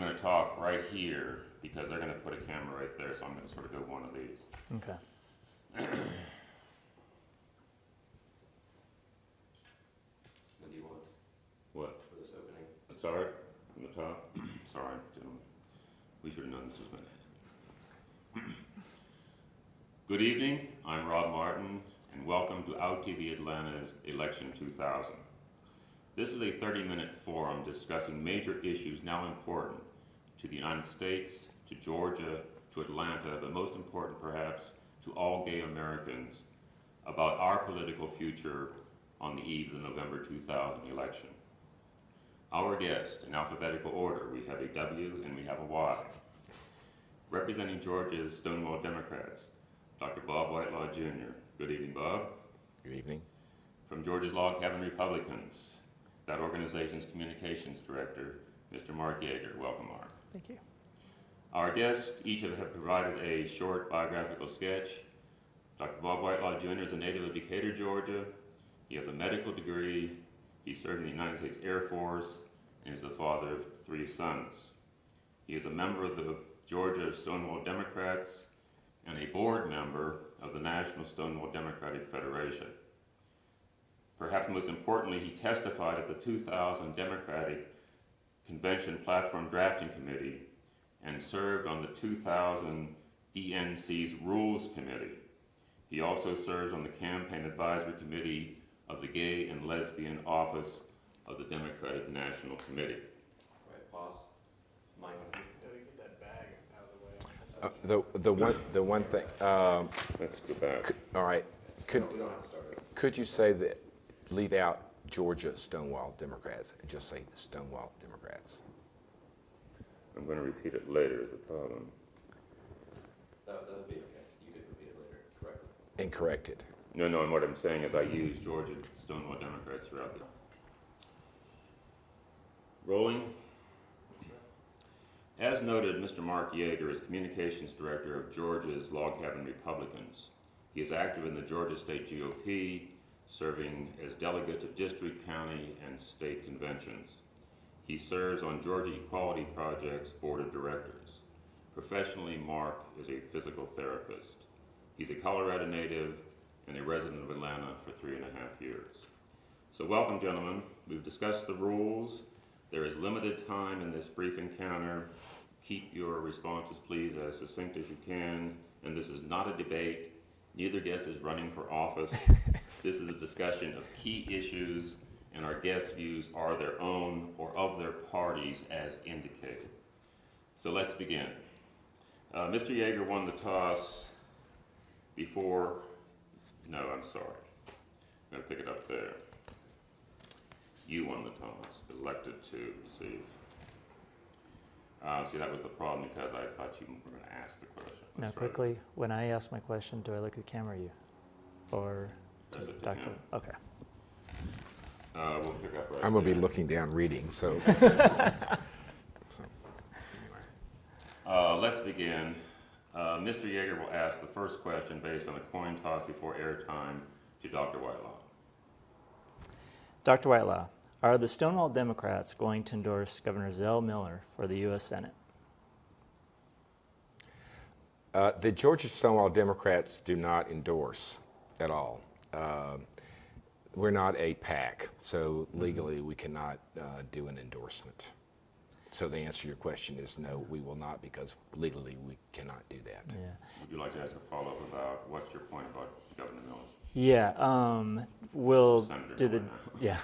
going to talk right here because they're going to put a camera right there, so I'm going to sort of go one of these. Okay. What do you want What? for this opening? It's all right from the top? Sorry, gentlemen. We should have known this was going to happen. Good evening. I'm Rob Martin, and welcome to OUT TV Atlanta's Election 2000. This is a 30-minute forum discussing major issues now important to the United States, to Georgia, to Atlanta, but most important perhaps to all gay Americans about our political future on the eve of the November 2000 election. Our guests, in alphabetical order, we have a W and we have a Y. Representing Georgia's Stonewall Democrats, Dr. Bob Whitelaw Jr. Good evening, Bob. Good evening. From Georgia's Log Cabin Republicans, that organization's communications director, Mr. Mark Yeager. Welcome, Mark. Thank you. Our guests each have provided a short biographical sketch. Dr. Bob Whitelaw Jr. is a native of Decatur, Georgia. He has a medical degree. He served in the United States Air Force and is the father of 3 sons. He is a member of the Georgia Stonewall Democrats and a board member of the National Stonewall Democratic Federation. Perhaps most importantly, he testified at the 2000 Democratic Convention Platform Drafting Committee and served on the 2000 DNC's Rules Committee. He also serves on the Campaign Advisory Committee of the Gay and Lesbian Office of the Democratic National Committee. All right, pause. Mike. Get that bag out of the way. The one thing. Let's go back. All right. No, we don't have to start it. Could you say that? Leave out Georgia Stonewall Democrats and just say Stonewall Democrats. I'm going to repeat it later is the problem. That'll be okay. You can repeat it later. Correct. And correct it. No, and what I'm saying is I use Georgia Stonewall Democrats throughout the... Rolling. As noted, Mr. Mark Yeager is Communications Director of Georgia's Log Cabin Republicans. He is active in the Georgia State GOP, serving as delegate to district, county, and state conventions. He serves on Georgia Equality Project's board of directors. Professionally, Mark is a physical therapist. He's a Colorado native and a resident of Atlanta for 3.5 years. So welcome, gentlemen. We've discussed the rules. There is limited time in this brief encounter. Keep your responses, please, as succinct as you can. And this is not a debate. Neither guest is running for office. This is a discussion of key issues, and our guests' views are their own or of their parties as indicated. So let's begin. Mr. Yeager won the toss before, no, I'm sorry. I'm going to pick it up there. You won the toss, elected to receive. See, that was the problem because I thought you were going to ask the question. Now, Let's try this. quickly, when I ask my question, do I look at the camera or you? Or That's to it to Dr. him. Okay. We'll pick up right I'm going to be there. looking down reading, so. Let's begin. Mr. Yeager will ask the first question based on a coin toss before airtime to Dr. Whitelaw. Dr. Whitelaw, are the Stonewall Democrats going to endorse Governor Zell Miller for the U.S. Senate? The Georgia Stonewall Democrats do not endorse at all. We're not a PAC, so legally we cannot do an endorsement. So the answer to your question is no, we will not, because legally we cannot do that. Yeah. Would you like to ask a follow-up about what's your point about Governor Miller? Yeah. Will Senator do the Miller now. yeah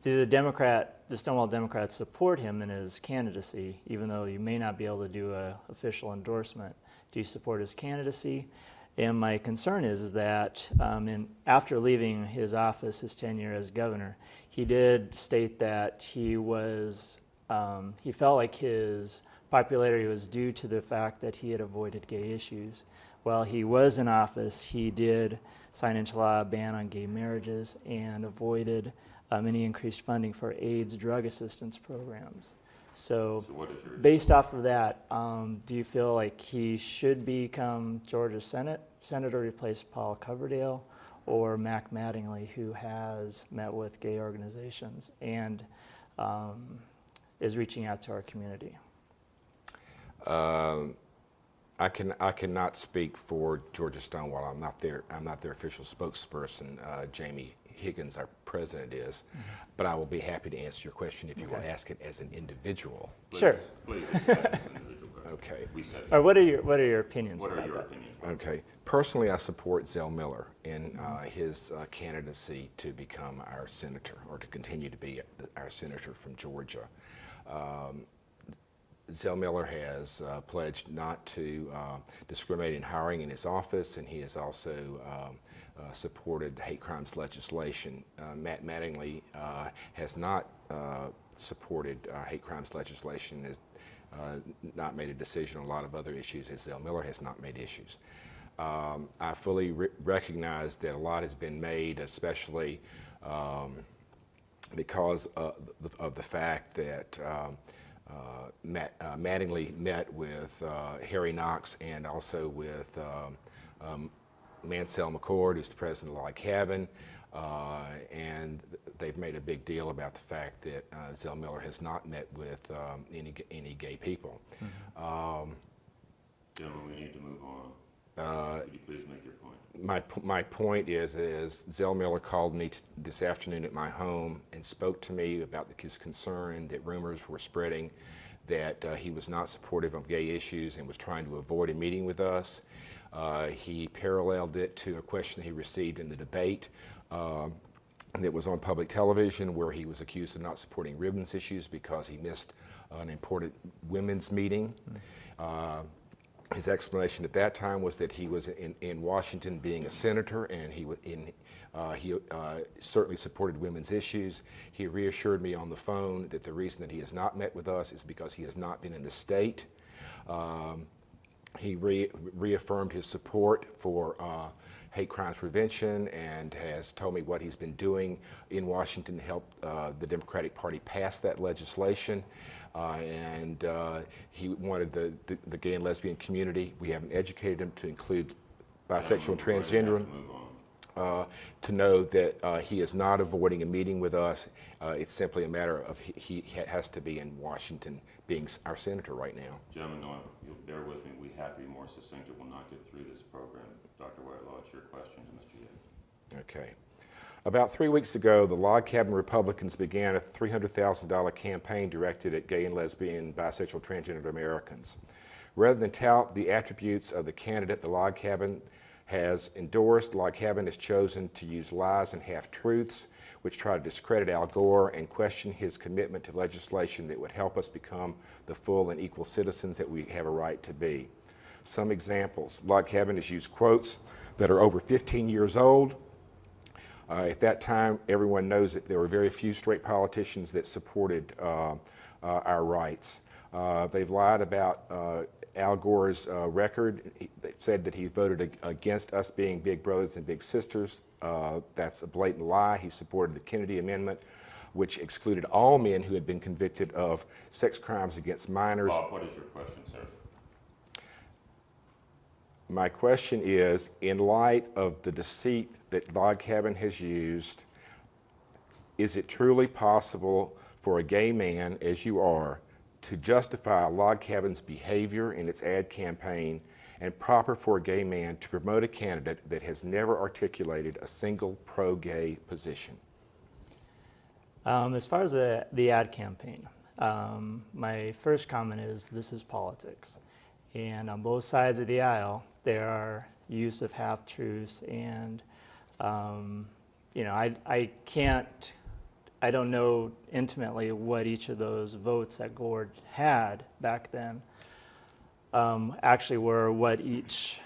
do the Stonewall Democrats support him in his candidacy, even though you may not be able to do an official endorsement? Do you support his candidacy? And my concern is that after leaving his office, his tenure as governor, he did state that he felt like his popularity was due to the fact that he had avoided gay issues. While he was in office, he did sign into law a ban on gay marriages and avoided any increased funding for AIDS drug assistance programs. So what is your based off of that, do you feel like he should become Georgia Senator, replace Paul Coverdale, or Mac Mattingly, who has met with gay organizations and is reaching out to our community? I cannot speak for Georgia Stonewall. I'm not their official spokesperson. Jamie Higgins, our president, is. But I will be happy to answer your question if you will ask it as an individual. Sure. Please, it's an individual question. Okay. We said Or that. what are your opinions What about are your that? opinions? Okay. Personally, I support Zell Miller in his candidacy to become our senator, or to continue to be our senator from Georgia. Zell Miller has pledged not to discriminate in hiring in his office, and he has also supported hate crimes legislation. Matt Mattingly has not supported hate crimes legislation, has not made a decision on a lot of other issues, as Zell Miller has not made issues. I fully recognize that a lot has been made, especially because of the fact that Mattingly met with Harry Knox and also with Mansell McCord, who's the president of Log Cabin, and they've made a big deal about the fact that Zell Miller has not met with any gay people. Gentlemen, we need to move on. Could you please make your point? My point is Zell Miller called me this afternoon at my home and spoke to me about his concern that rumors were spreading that he was not supportive of gay issues and was trying to avoid a meeting with us. He paralleled it to a question he received in the debate that was on public television, where he was accused of not supporting ribbons issues because he missed an important women's meeting. His explanation at that time was that he was in Washington being a senator, and he certainly supported women's issues. He reassured me on the phone that the reason that he has not met with us is because he has not been in the state. He reaffirmed his support for hate crimes prevention and has told me what he's been doing in Washington to help the Democratic Party pass that legislation. And he wanted the gay and lesbian community, we haven't educated him to include bisexual and transgender, to know that he is not avoiding a meeting with us. It's simply a matter of he has to be in Washington being our senator right now. Gentlemen, no, you'll bear with me. We have to be more succinct or we'll not get through this program. Dr. Whitelaw, it's your question to Mr. Yates. Okay. About 3 weeks ago, the Log Cabin Republicans began a $300,000 campaign directed at gay and lesbian, bisexual, transgender Americans. Rather than tout the attributes of the candidate the Log Cabin has endorsed, Log Cabin has chosen to use lies and half-truths, which try to discredit Al Gore and question his commitment to legislation that would help us become the full and equal citizens that we have a right to be. Some examples: Log Cabin has used quotes that are over 15 years old. At that time, everyone knows that there were very few straight politicians that supported our rights. They've lied about Al Gore's record. They said that he voted against us being big brothers and big sisters. That's a blatant lie. He supported the Kennedy Amendment, which excluded all men who had been convicted of sex crimes against minors. Bob, what is your question, sir? My question is, in light of the deceit that Log Cabin has used, is it truly possible for a gay man, as you are, to justify Log Cabin's behavior in its ad campaign, and proper for a gay man to promote a candidate that has never articulated a single pro-gay position? As far as the ad campaign, my first comment is this is politics. And on both sides of the aisle, there are use of half-truths, and I don't know intimately what each of those votes that Gore had back then actually were, what each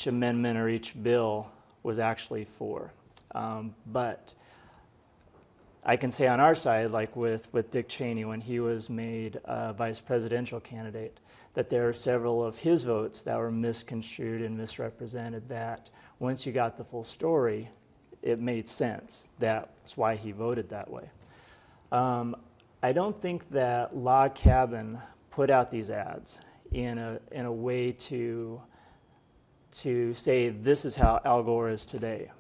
amendment or each bill was actually for. But I can say on our side, like with Dick Cheney, when he was made a vice presidential candidate, that there are several of his votes that were misconstrued and misrepresented, that once you got the full story, it made sense. That's why he voted that way. I don't think that Log Cabin put out these ads in a way to say this is how Al Gore is today.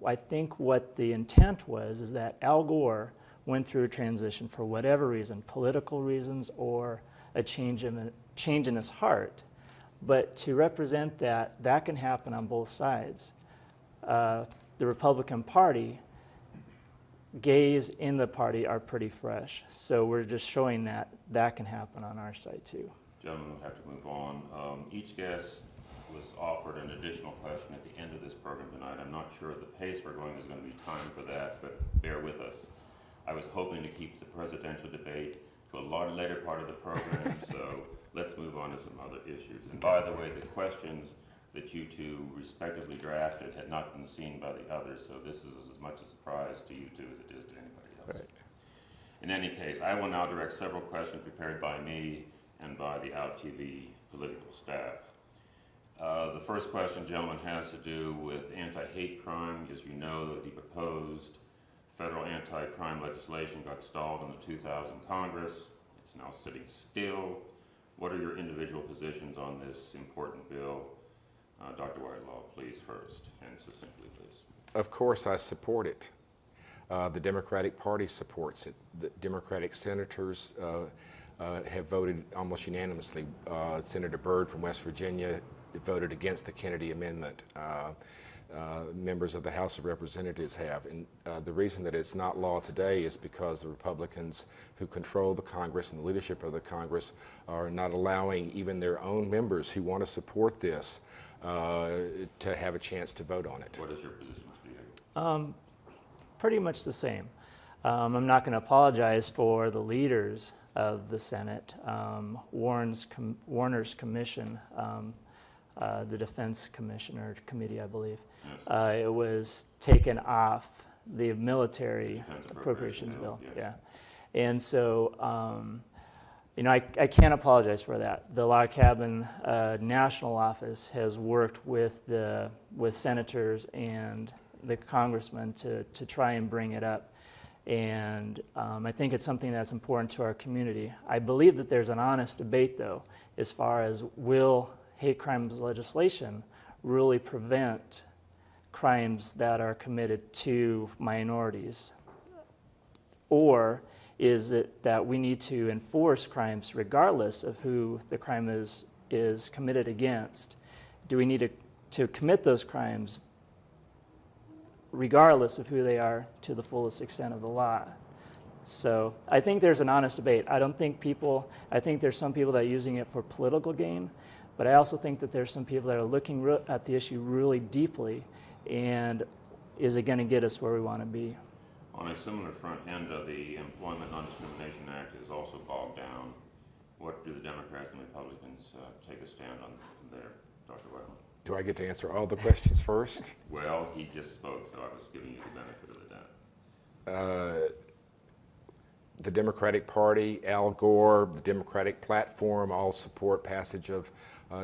I think what the intent was is that Al Gore went through a transition for whatever reason, political reasons or a change in his heart. But to represent that, that can happen on both sides. The Republican Party, gays in the party are pretty fresh. So we're just showing that that can happen on our side too. Gentlemen, we'll have to move on. Each guest was offered an additional question at the end of this program tonight. I'm not sure at the pace we're going is going to be time for that, but bear with us. I was hoping to keep the presidential debate to a lot later part of the program, so let's move on to some other issues. And by the way, the questions that you two respectively drafted had not been seen by the others, so this is as much a surprise to you two as it is to anybody else. Right. In any case, I will now direct several questions prepared by me and by the OUT TV political staff. The first question, gentlemen, has to do with anti-hate crime. As you know, the proposed federal anti-crime legislation got stalled in the 2000 Congress. It's now sitting still. What are your individual positions on this important bill? Dr. Whitelaw, please, first, and succinctly, please. Of course, I support it. The Democratic Party supports it. The Democratic senators have voted almost unanimously. Senator Byrd from West Virginia voted against the Kennedy Amendment. Members of the House of Representatives have. And the reason that it's not law today is because the Republicans who control the Congress and the leadership of the Congress are not allowing even their own members who want to support this to have a chance to vote on it. What is your position, Mr. Yeager? Pretty much the same. I'm not going to apologize for the leaders of the Senate. Warner's commission, the Defense Commission or Committee, I believe, Yes. it was taken off the military Defense appropriations bill. yes. Yeah, and so you know, I can't apologize for that. The Log Cabin National Office has worked with senators and the congressmen to try and bring it up. And I think it's something that's important to our community. I believe that there's an honest debate, though, as far as will hate crimes legislation really prevent crimes that are committed to minorities? Or is it that we need to enforce crimes regardless of who the crime is committed against? Do we need to commit those crimes regardless of who they are to the fullest extent of the law? So I think there's an honest debate. I think there's some people that are using it for political gain, but I also think that there's some people that are looking at the issue really deeply, and is it going to get us where we want to be? On a similar front end of the Employment Non-Discrimination Act is also bogged down. What do the Democrats and Republicans take a stand on there, Dr. Whitelaw? Do I get to answer all the questions first? Well, he just spoke, so I was giving you the benefit of the doubt. The Democratic Party, Al Gore, the Democratic platform all support passage of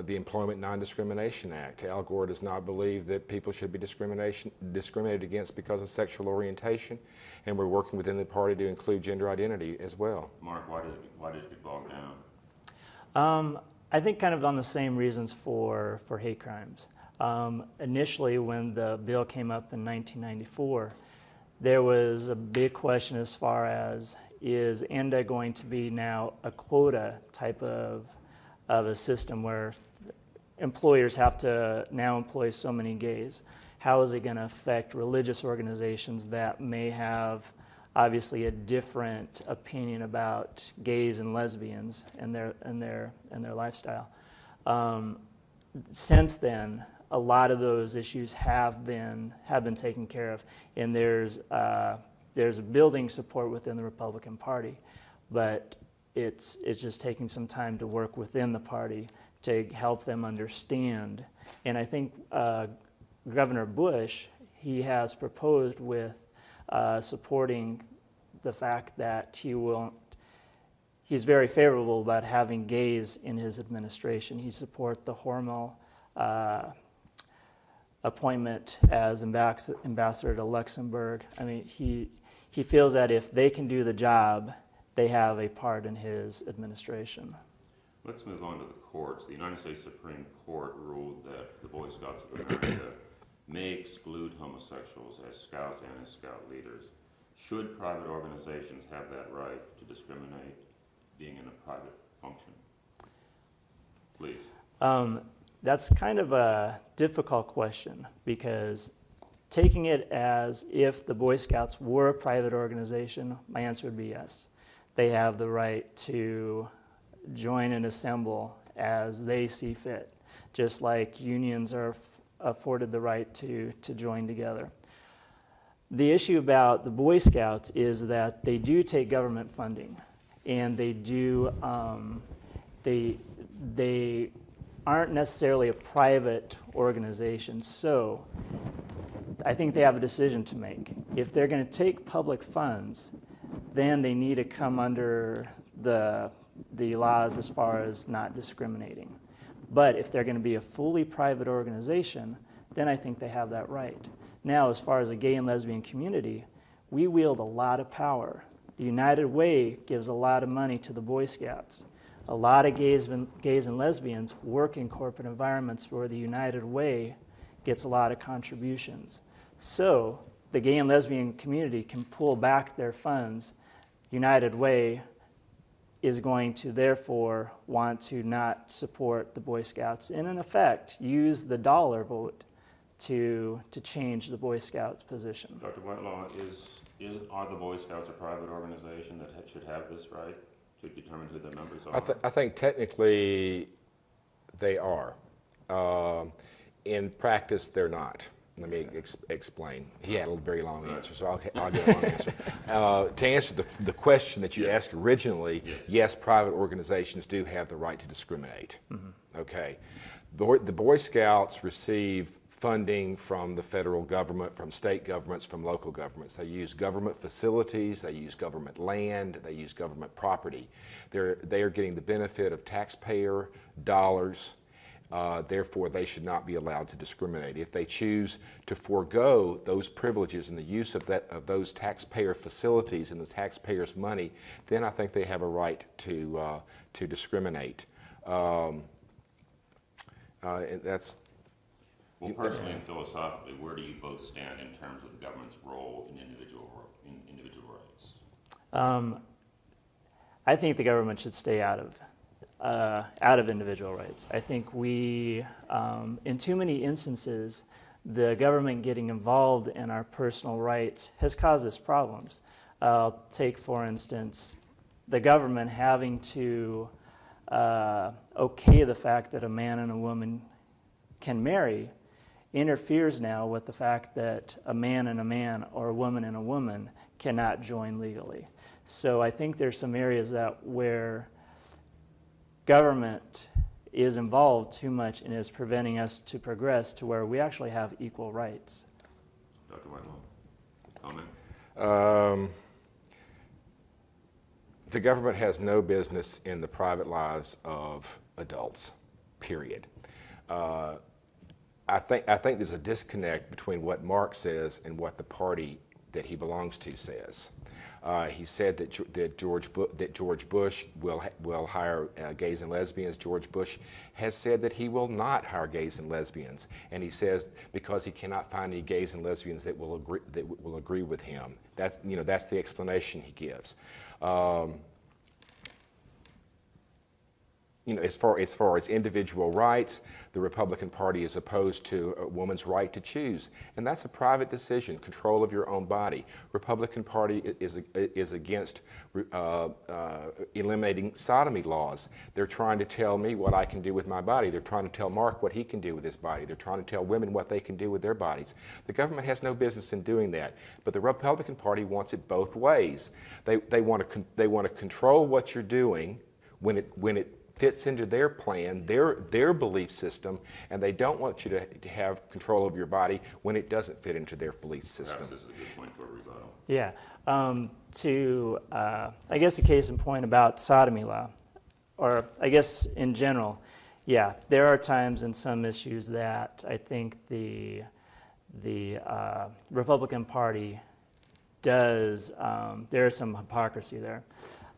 the Employment Non-Discrimination Act. Al Gore does not believe that people should be discriminated against because of sexual orientation, and we're working within the party to include gender identity as well. Mark, why did it get bogged down? I think kind of on the same reasons for hate crimes. Initially, when the bill came up in 1994, there was a big question as far as, is ENDA going to be now a quota type of a system where employers have to now employ so many gays? How is it going to affect religious organizations that may have obviously a different opinion about gays and lesbians and their lifestyle? Since then, a lot of those issues have been taken care of, and there's building support within the Republican Party, but it's just taking some time to work within the party to help them understand. And I think Governor Bush, he has proposed with supporting the fact that he's very favorable about having gays in his administration. He supports the Hormel appointment as ambassador to Luxembourg. I mean, he feels that if they can do the job, they have a part in his administration. Let's move on to the courts. The United States Supreme Court ruled that the Boy Scouts of America may exclude homosexuals as scouts and as scout leaders. Should private organizations have that right to discriminate being in a private function? Please. That's kind of a difficult question, because taking it as if the Boy Scouts were a private organization, my answer would be yes. They have the right to join and assemble as they see fit, just like unions are afforded the right to join together. The issue about the Boy Scouts is that they do take government funding, and they do they aren't necessarily a private organization. So I think they have a decision to make. If they're going to take public funds, then they need to come under the laws as far as not discriminating. But if they're going to be a fully private organization, then I think they have that right. Now, as far as the gay and lesbian community, we wield a lot of power. The United Way gives a lot of money to the Boy Scouts. A lot of gays and lesbians work in corporate environments where the United Way gets a lot of contributions. So the gay and lesbian community can pull back their funds. United Way is going to therefore want to not support the Boy Scouts and in effect use the dollar vote to change the Boy Scouts position. Dr. Whitelaw, are the Boy Scouts a private organization that should have this right to determine who their members are? I think technically they are. In practice, they're not. Let me explain. He had a very long answer, so I'll get a long answer. To answer the question that you asked originally, yes, private organizations do have the right to discriminate. Mm-hmm. Okay. The Boy Scouts receive funding from the federal government, from state governments, from local governments. They use government facilities, they use government land, they use government property. They are getting the benefit of taxpayer dollars. Therefore, they should not be allowed to discriminate. If they choose to forego those privileges and the use of those taxpayer facilities and the taxpayers' money, then I think they have a right to discriminate. And that's. Well, personally and philosophically, where do you both stand in terms of the government's role in individual rights? I think the government should stay out of individual rights. I think we, in too many instances, the government getting involved in our personal rights has caused us problems. Take, for instance, the government having to okay the fact that a man and a woman can marry interferes now with the fact that a man and a man or a woman and a woman cannot join legally. So I think there's some areas where government is involved too much and is preventing us to progress to where we actually have equal rights. Dr. Whitelaw, comment? The government has no business in the private lives of adults, period. I think there's a disconnect between what Mark says and what the party that he belongs to says. He said that George Bush will hire gays and lesbians. George Bush has said that he will not hire gays and lesbians, and he says because he cannot find any gays and lesbians that will agree with him. That's the explanation he gives. As far as individual rights, the Republican Party is opposed to a woman's right to choose, and that's a private decision, control of your own body. Republican Party is against eliminating sodomy laws. They're trying to tell me what I can do with my body. They're trying to tell Mark what he can do with his body. They're trying to tell women what they can do with their bodies. The government has no business in doing that, but the Republican Party wants it both ways. They want to control what you're doing when it fits into their plan, their belief system, and they don't want you to have control of your body when it doesn't fit into their belief system. Perhaps this is a good point for a rebuttal. Yeah. I guess a case in point about sodomy law, or I guess in general, yeah, there are times in some issues that I think the Republican Party does, there is some hypocrisy there.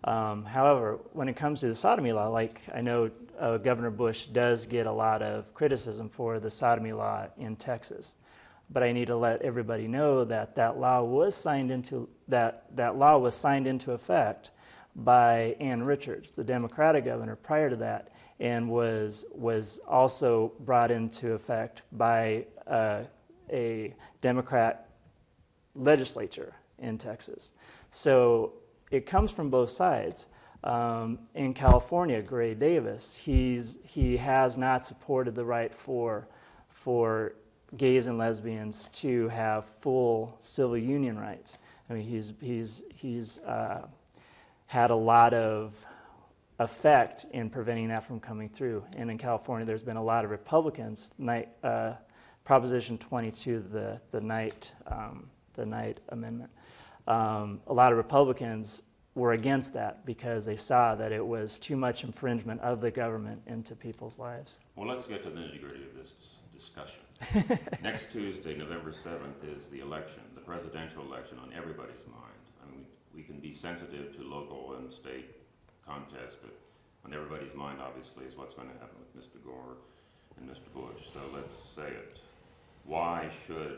However, when it comes to the sodomy law, like I know Governor Bush does get a lot of criticism for the sodomy law in Texas, but I need to let everybody know that law was signed into effect by Ann Richards, the Democratic governor prior to that, and was also brought into effect by a Democrat legislature in Texas. So it comes from both sides. In California, Gray Davis, he has not supported the right for gays and lesbians to have full civil union rights. I mean, he's had a lot of effect in preventing that from coming through. And in California, there's been a lot of Republicans. Proposition 22, the Knight Amendment. A lot of Republicans were against that because they saw that it was too much infringement of the government into people's lives. Well, let's get to the nitty-gritty of this discussion. Next Tuesday, November 7th, is the election, the presidential election on everybody's mind. I mean, we can be sensitive to local and state contests, but on everybody's mind, obviously, is what's going to happen with Mr. Gore and Mr. Bush. So let's say it. Why should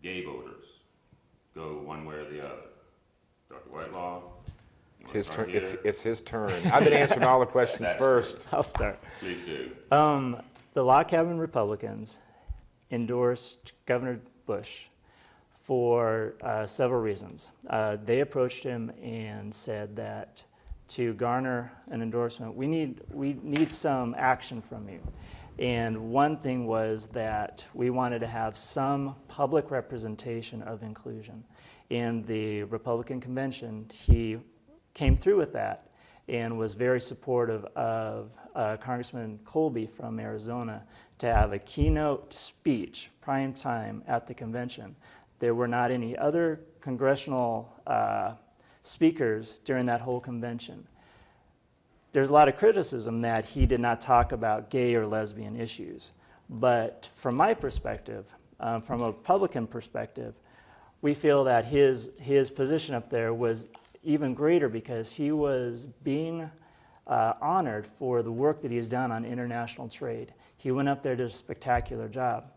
gay voters go one way or the other? Dr. Whitelaw? It's his turn. It's his turn. I've been answering all the questions first. I'll start. Please do. The Log Cabin Republicans endorsed Governor Bush for several reasons. They approached him and said that to garner an endorsement, we need some action from you. And one thing was that we wanted to have some public representation of inclusion. In the Republican convention, he came through with that and was very supportive of Congressman Colby from Arizona to have a keynote speech, prime time, at the convention. There were not any other congressional speakers during that whole convention. There's a lot of criticism that he did not talk about gay or lesbian issues. But from my perspective, from a Republican perspective, we feel that his position up there was even greater because he was being honored for the work that he's done on international trade. He went up there, did a spectacular job.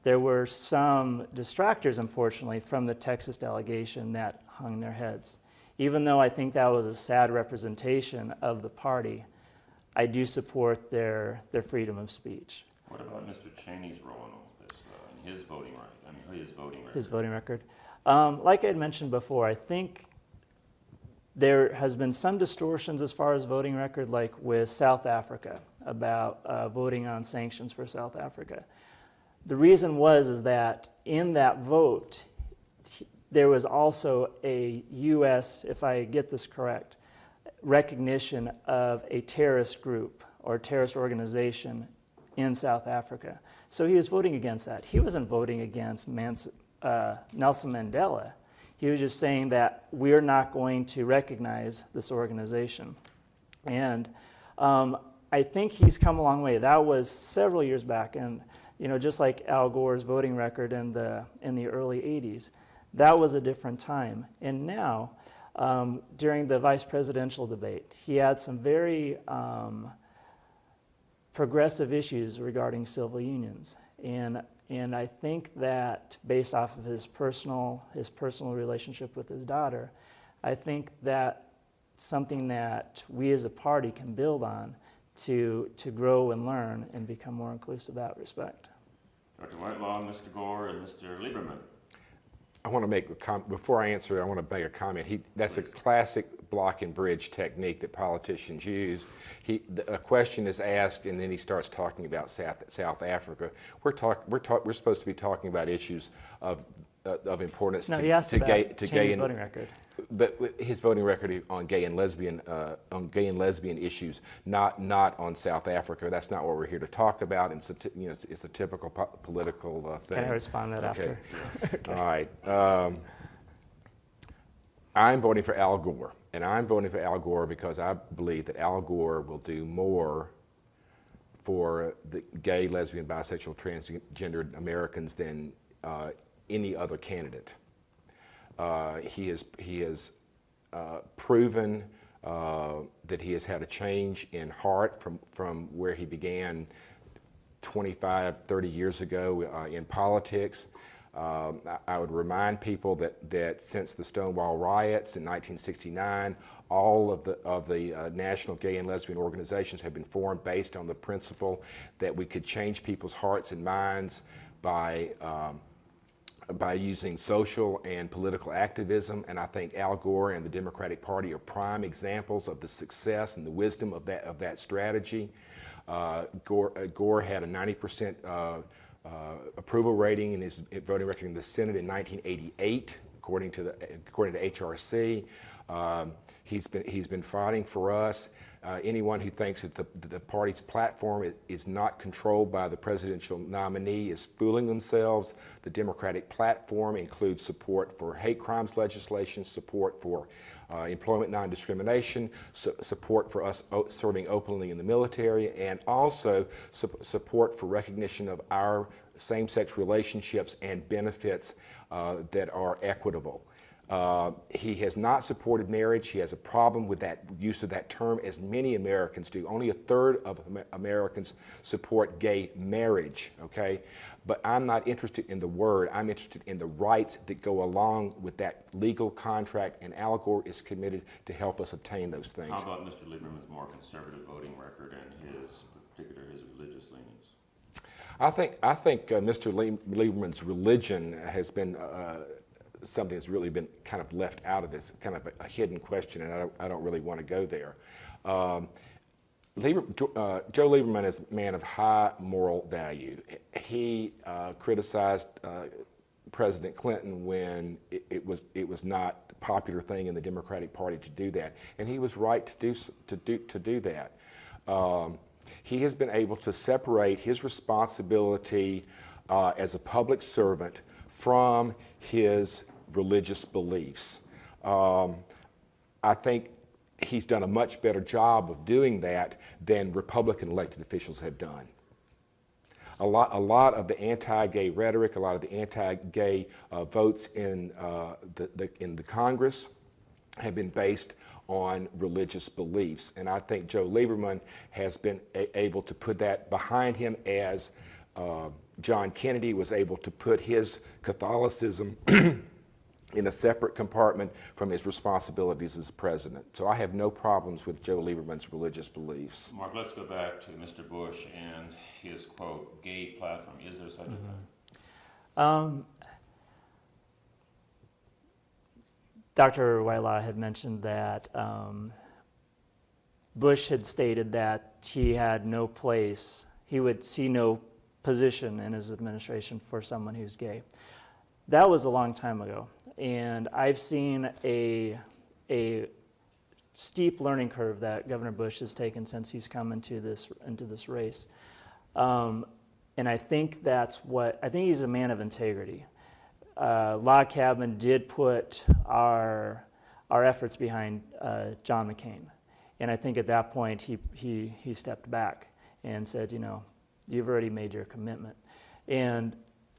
There were some distractors, unfortunately, from the Texas delegation that hung their heads. Even though I think that was a sad representation of the party, I do support their freedom of speech. What about Mr. Cheney's role in all this, and his voting right? I mean, his voting record. His voting record. Like I had mentioned before, I think there has been some distortions as far as voting record, like with South Africa, about voting on sanctions for South Africa. The reason is that in that vote, there was also a U.S., if I get this correct, recognition of a terrorist group or terrorist organization in South Africa. So he was voting against that. He wasn't voting against Nelson Mandela. He was just saying that we're not going to recognize this organization. And I think he's come a long way. That was several years back, and just like Al Gore's voting record in the early 80s, that was a different time. And now, during the vice presidential debate, he had some very progressive issues regarding civil unions. And I think that based off of his personal relationship with his daughter, I think that something that we as a party can build on to grow and learn and become more inclusive in that respect. Dr. Whitelaw, Mr. Gore, and Mr. Lieberman. I want to make a comment. Before I answer, I want to make a comment. That's a classic block and bridge technique that politicians use. A question is asked, and then he starts talking about South Africa. We're supposed to be talking about issues of importance to gay and voting record. But his voting record on gay and lesbian issues, not on South Africa. That's not what we're here to talk about. It's a typical political thing. Can I respond to that after? Okay. All right. I'm voting for Al Gore, and I'm voting for Al Gore because I believe that Al Gore will do more for the gay, lesbian, bisexual, transgendered Americans than any other candidate. He has proven that he has had a change in heart from where he began 25, 30 years ago in politics. I would remind people that since the Stonewall riots in 1969, all of the national gay and lesbian organizations have been formed based on the principle that we could change people's hearts and minds by using social and political activism. And I think Al Gore and the Democratic Party are prime examples of the success and the wisdom of that strategy. Gore had a 90% approval rating in his voting record in the Senate in 1988, according to HRC. He's been fighting for us. Anyone who thinks that the party's platform is not controlled by the presidential nominee is fooling themselves. The Democratic platform includes support for hate crimes legislation, support for employment non-discrimination, support for us serving openly in the military, and also support for recognition of our same-sex relationships and benefits that are equitable. He has not supported marriage. He has a problem with that use of that term, as many Americans do. Only a third of Americans support gay marriage, okay? But I'm not interested in the word. I'm interested in the rights that go along with that legal contract, and Al Gore is committed to help us obtain those things. How about Mr. Lieberman's more conservative voting record and his religious leanings? I think Mr. Lieberman's religion has been something that's really been kind of left out of this, kind of a hidden question, and I don't really want to go there. Joe Lieberman is a man of high moral value. He criticized President Clinton when it was not a popular thing in the Democratic Party to do that, and he was right to do that. He has been able to separate his responsibility as a public servant from his religious beliefs. I think he's done a much better job of doing that than Republican elected officials have done. A lot of the anti-gay rhetoric, a lot of the anti-gay votes in the Congress have been based on religious beliefs, and I think Joe Lieberman has been able to put that behind him, as John Kennedy was able to put his Catholicism in a separate compartment from his responsibilities as president. So I have no problems with Joe Lieberman's religious beliefs. Mark, let's go back to Mr. Bush and his, quote, gay platform. Is there such a thing? Dr. Wyla had mentioned that Bush had stated that he had no place, he would see no position in his administration for someone who's gay. That was a long time ago, and I've seen a steep learning curve that Governor Bush has taken since he's come into this race, and I think I think he's a man of integrity. Log Cabin did put our efforts behind John McCain, and I think at that point he stepped back and said, you know, you've already made your commitment. And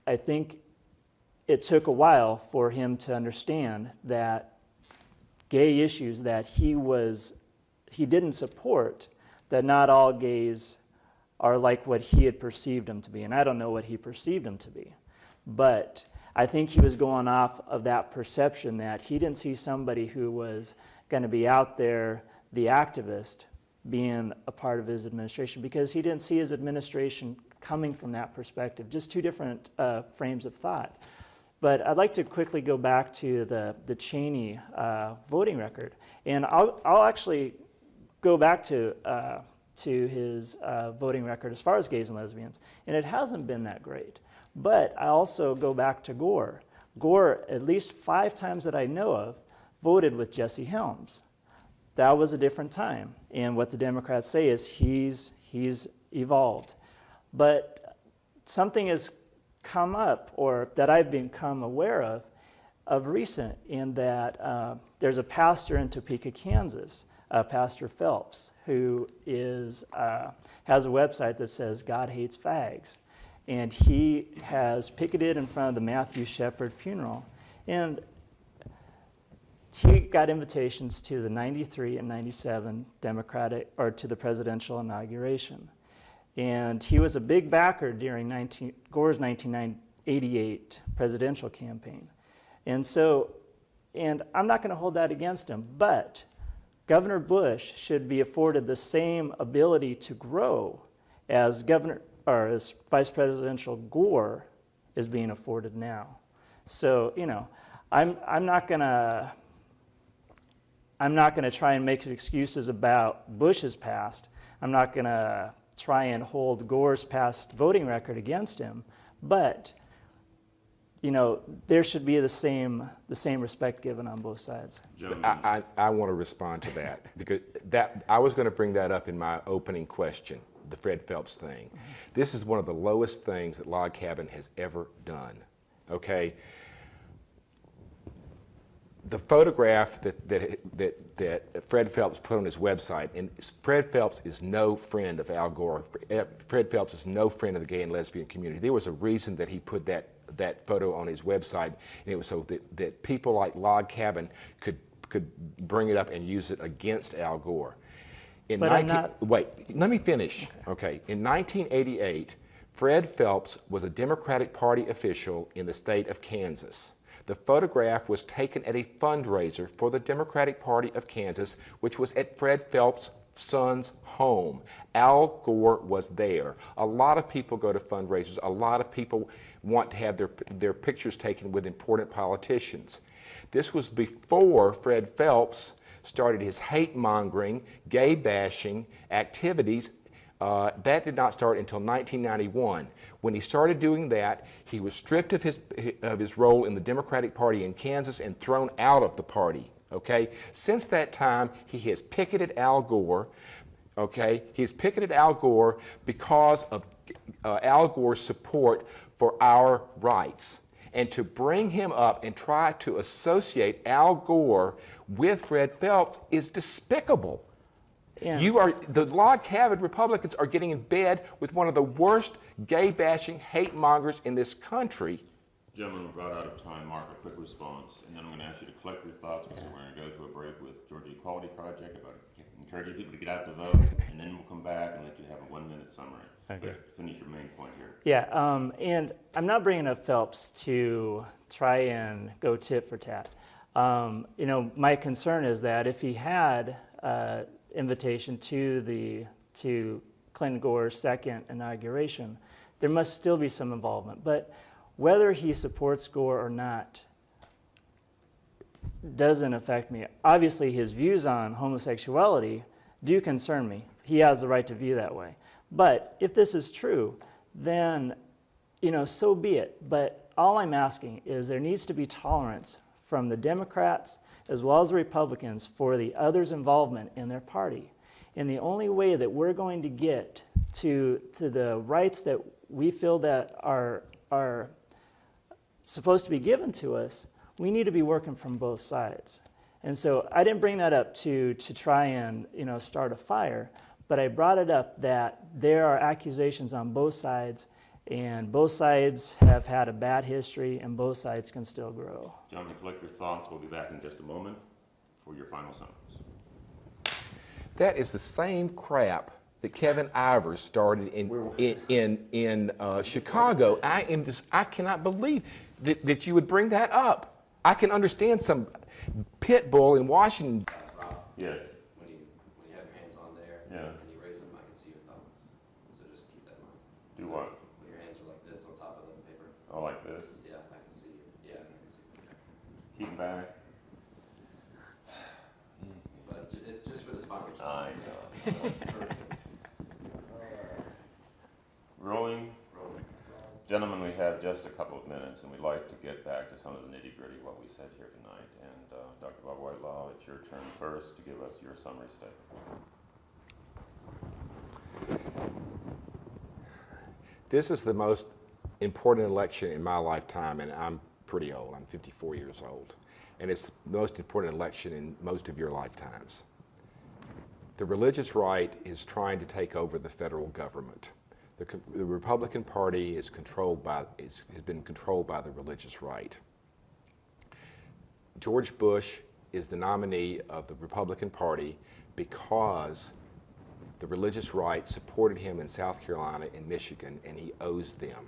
I think it took a while for him to understand that gay issues that he didn't support, that not all gays are like what he had perceived them to be. And I don't know what he perceived them to be. But I think he was going off of that perception that he didn't see somebody who was going to be out there, the activist, being a part of his administration, because he didn't see his administration coming from that perspective. Just two different frames of thought. But I'd like to quickly go back to the Cheney voting record, and I'll actually go back to his voting record as far as gays and lesbians, and it hasn't been that great. But I also go back to Gore. Gore, at least 5 times that I know of, voted with Jesse Helms. That was a different time, and what the Democrats say is he's evolved. But something has come up, or that I've become aware of recent, in that there's a pastor in Topeka, Kansas, Pastor Phelps, who has a website that says God hates fags. And he has picketed in front of the Matthew Shepard funeral. And he got invitations to the 93 and 97 Democratic, or to the presidential inauguration. And he was a big backer during Gore's 1999 1988 presidential campaign. And so, and I'm not going to hold that against him, but Governor Bush should be afforded the same ability to grow as as Vice Presidential Gore is being afforded now. So, you know, I'm not gonna try and make excuses about Bush's past. I'm not gonna try and hold Gore's past voting record against him, but you know, there should be the same respect given on both sides. I want to respond to that because I was going to bring that up in my opening question, the Fred Phelps thing. This is one of the lowest things that Log Cabin has ever done. Okay, the photograph that Fred Phelps put on his website, and Fred Phelps is no friend of Al Gore. Fred Phelps is no friend of the gay and lesbian community. There was a reason that he put that photo on his website, and it was so that people like Log Cabin could bring it up and use it against Al Gore. Wait, let me finish. Okay, in 1988, Fred Phelps was a Democratic Party official in the state of Kansas. The photograph was taken at a fundraiser for the Democratic Party of Kansas, which was at Fred Phelps' son's home. Al Gore was there. A lot of people go to fundraisers. A lot of people want to have their pictures taken with important politicians. This was before Fred Phelps started his hate-mongering, gay-bashing activities. That did not start until 1991. When he started doing that, he was stripped of his role in the Democratic Party in Kansas and thrown out of the party. Okay? Since that time, he has picketed Al Gore. Okay? He has picketed Al Gore because of Al Gore's support for our rights. And to bring him up and try to associate Al Gore with Fred Phelps is despicable. Yeah. The Log Cabin Republicans are getting in bed with one of the worst gay-bashing hate mongers in this country. Gentlemen, we're about out of time. Mark, a quick response, and then I'm going to ask you to collect your thoughts because we're going to go to a break with Georgia Equality Project about encouraging people to get out to vote, and then we'll come back and let you have a 1-minute summary. Okay. But finish your main point here. Yeah, and I'm not bringing up Phelps to try and go tit for tat. You know, my concern is that if he had invitation to Clinton Gore's second inauguration, there must still be some involvement. But whether he supports Gore or not doesn't affect me. Obviously, his views on homosexuality do concern me. He has the right to view that way. But if this is true, then, you know, so be it. But all I'm asking is there needs to be tolerance from the Democrats as well as the Republicans for the others' involvement in their party. And the only way that we're going to get to the rights that we feel that are supposed to be given to us, we need to be working from both sides. And so I didn't bring that up to try and, you know, start a fire, but I brought it up that there are accusations on both sides, and both sides have had a bad history, and both sides can still grow. Gentlemen, collect your thoughts. We'll be back in just a moment for your final sentence. That is the same crap that Kevin Ivers started in Chicago. I cannot believe that you would bring that up. I can understand some pit bull in Washington. Yes. When you have your hands on there, Yeah. and you raise them, I can see your thumbs. So just keep that in mind. Do So what? When your hands are like this on top of the paper. Oh, like this? Yeah, I can see you. Yeah, I can see you. Keep them back. But it's just for this final I response. know. Perfect. Rolling. Rolling. Gentlemen, we have just a couple of minutes, and we'd like to get back to some of the nitty-gritty of what we said here tonight. And Dr. Bob Whitelaw, it's your turn first to give us your summary statement. This is the most important election in my lifetime, and I'm pretty old. I'm 54 years old. And it's the most important election in most of your lifetimes. The religious right is trying to take over the federal government. The Republican Party has been controlled by the religious right. George Bush is the nominee of the Republican Party because the religious right supported him in South Carolina and Michigan, and he owes them.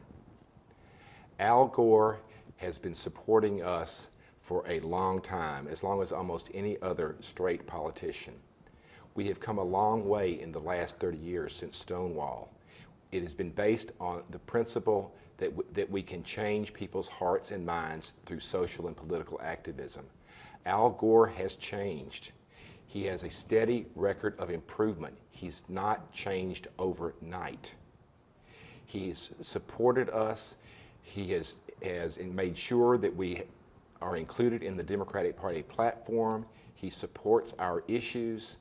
Al Gore has been supporting us for a long time, as long as almost any other straight politician. We have come a long way in the last 30 years since Stonewall. It has been based on the principle that we can change people's hearts and minds through social and political activism. Al Gore has changed. He has a steady record of improvement. He's not changed overnight. He's supported us. He has made sure that we are included in the Democratic Party platform. He supports our issues.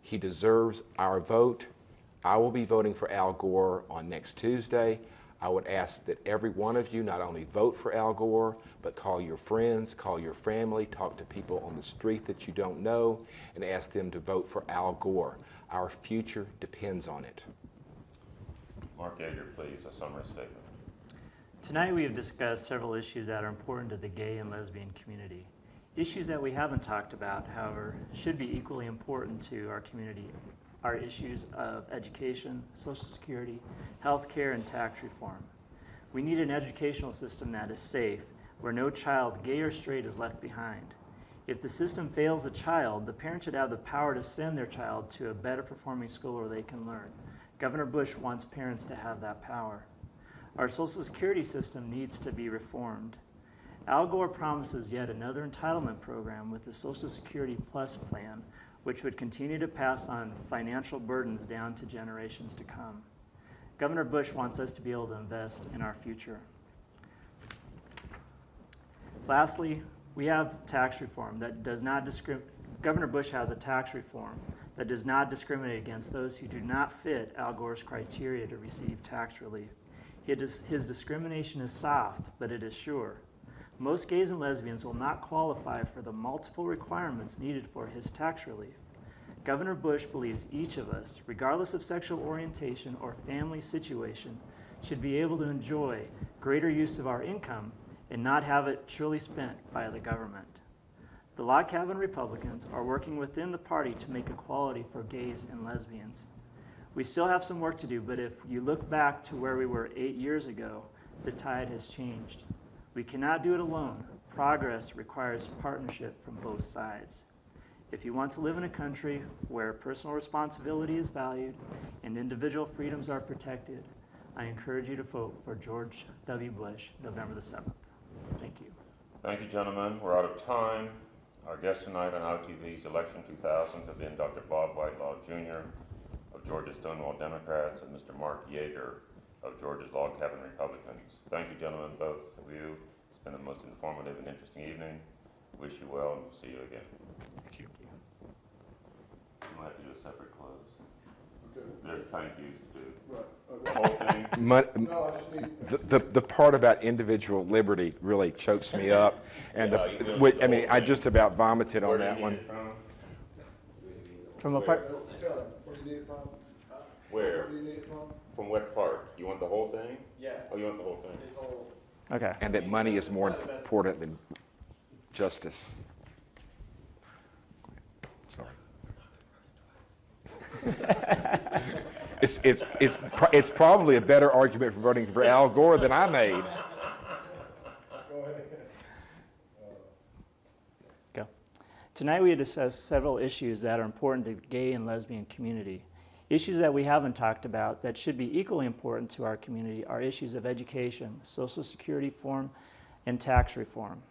He deserves our vote. I will be voting for Al Gore on next Tuesday. I would ask that every one of you not only vote for Al Gore, but call your friends, call your family, talk to people on the street that you don't know, and ask them to vote for Al Gore. Our future depends on it. Mark Yeager, please, a summary statement. Tonight we have discussed several issues that are important to the gay and lesbian community. Issues that we haven't talked about, however, should be equally important to our community are issues of education, Social Security, health care, and tax reform. We need an educational system that is safe, where no child, gay or straight, is left behind. If the system fails a child, the parent should have the power to send their child to a better performing school where they can learn. Governor Bush wants parents to have that power. Our Social Security system needs to be reformed. Al Gore promises yet another entitlement program with the Social Security Plus plan, which would continue to pass on financial burdens down to generations to come. Governor Bush wants us to be able to invest in our future. Lastly, we have tax reform that does not discriminate. Governor Bush has a tax reform that does not discriminate against those who do not fit Al Gore's criteria to receive tax relief. His discrimination is soft, but it is sure. Most gays and lesbians will not qualify for the multiple requirements needed for his tax relief. Governor Bush believes each of us, regardless of sexual orientation or family situation, should be able to enjoy greater use of our income and not have it truly spent by the government. The Log Cabin Republicans are working within the party to make equality for gays and lesbians. We still have some work to do, but if you look back to where we were 8 years ago, the tide has changed. We cannot do it alone. Progress requires partnership from both sides. If you want to live in a country where personal responsibility is valued and individual freedoms are protected, I encourage you to vote for George W. Bush, November the 7th. Thank you. Thank you, gentlemen. We're out of time. Our guests tonight on OutTV's Election 2000 have been Dr. Bob Whitelaw, Jr. of Georgia Stonewall Democrats and Mr. Mark Yeager of Georgia's Log Cabin Republicans. Thank you, gentlemen, both of you. It's been the most informative and interesting evening. Wish you well, and we'll see you again. Thank you. You might have to do a separate close. Okay. There are thank yous to do. Right, The okay. whole thing. No, I just need, The part about individual liberty really chokes me up, and Yeah, you can I the mean, whole I thing. just about vomited Where on do you that need one. it from? From a Where? part, tell him, where do you need it from? Where? Where do you need it from? From what part? You want the whole thing? Yeah, Oh, you want the whole thing? this whole, okay. And that money is more important than justice. Sorry. It's probably a better argument for voting for Al Gore than I made. Go ahead. Go. Tonight we have discussed several issues that are important to the gay and lesbian community. Issues that we haven't talked about that should be equally important to our community are issues of education, Social Security reform, and tax reform.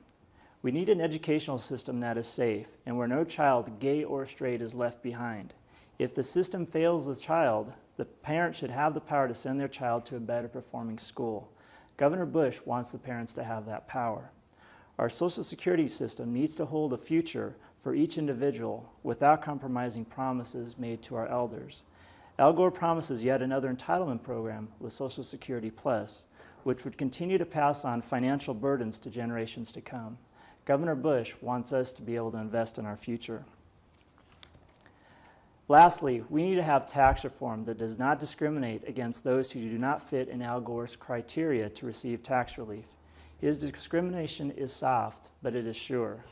We need an educational system that is safe and where no child, gay or straight, is left behind. If the system fails the child, the parent should have the power to send their child to a better performing school. Governor Bush wants the parents to have that power. Our Social Security system needs to hold a future for each individual without compromising promises made to our elders. Al Gore promises yet another entitlement program with Social Security Plus, which would continue to pass on financial burdens to generations to come. Governor Bush wants us to be able to invest in our future. Lastly, we need to have tax reform that does not discriminate against those who do not fit in Al Gore's criteria to receive tax relief. His discrimination is soft, but it is sure.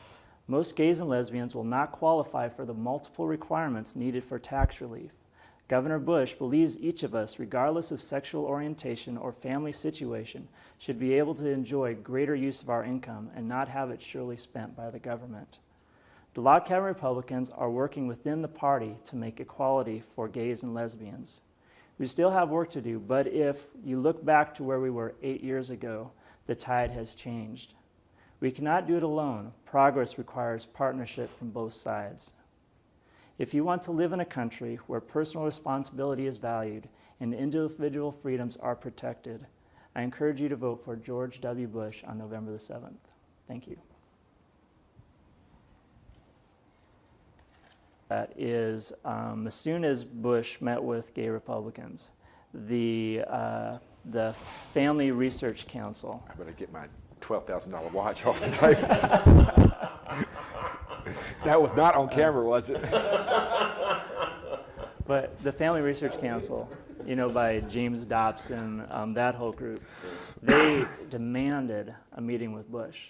Most gays and lesbians will not qualify for the multiple requirements needed for tax relief. Governor Bush believes each of us, regardless of sexual orientation or family situation, should be able to enjoy greater use of our income and not have it surely spent by the government. The Log Cabin Republicans are working within the party to make equality for gays and lesbians. We still have work to do, but if you look back to where we were 8 years ago, the tide has changed. We cannot do it alone. Progress requires partnership from both sides. If you want to live in a country where personal responsibility is valued and individual freedoms are protected, I encourage you to vote for George W. Bush on November the 7th. Thank you. That is, as soon as Bush met with gay Republicans, the Family Research Council. I better get my $12,000 watch off the table. That was not on camera, was it? But the Family Research Council, by James Dobson, that whole group, they demanded a meeting with Bush,